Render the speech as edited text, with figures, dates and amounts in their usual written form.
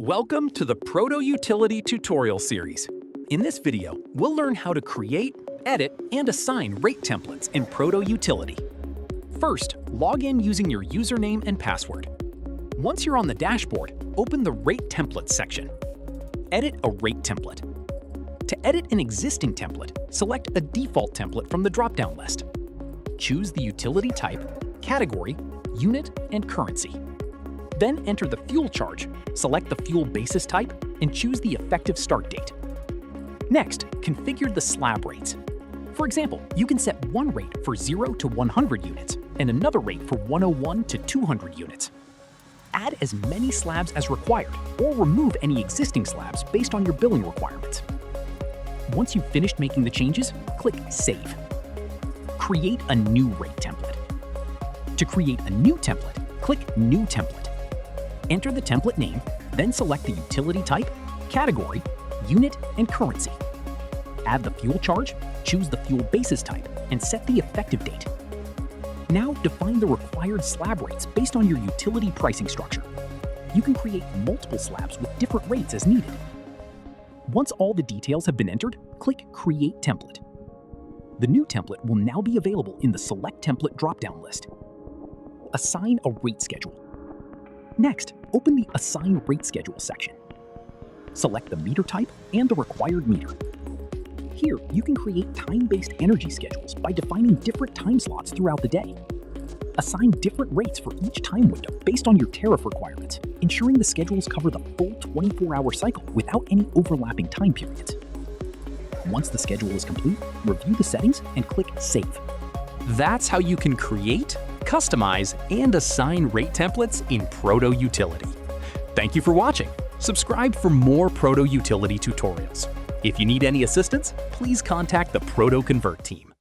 Welcome to the ProtoUtility tutorial series. In this video, we'll learn how to create, edit, and assign rate templates in ProtoUtility. First, log in using your username and password. Once you're on the dashboard, open the Rate Templates section. Edit a rate template. To edit an existing template, select a default template from the drop-down list. Choose the utility type, category, unit, and currency. Then enter the fuel charge, select the fuel basis type, and choose the effective start date. Next, configure the slab rates. For example, you can set one rate for 0 to 100 units and another rate for 101 to 200 units. Add as many slabs as required, or remove any existing slabs based on your billing requirements. Once you've finished making the changes, click Save. Create a new rate template. To create a new template, click New Template. Enter the template name, then select the utility type, category, unit, and currency. Add the fuel charge, choose the fuel basis type, and set the effective date. Now define the required slab rates based on your utility pricing structure. You can create multiple slabs with different rates as needed. Once all the details have been entered, click Create Template. The new template will now be available in the Select Template drop-down list. Assign a rate schedule. Next, open the Assign Rate Schedule section. Select the meter type and the required meter. Here, you can create time-based energy schedules by defining different time slots throughout the day. Assign different rates for each time window based on your tariff requirements, ensuring the schedules cover the full 24-hour cycle without any overlapping time periods. Once the schedule is complete, review the settings and click Save. That's how you can create, customize, and assign rate templates in ProtoUtility. Thank you for watching. Subscribe for more ProtoUtility tutorials. If you need any assistance, please contact the ProtoConvert team.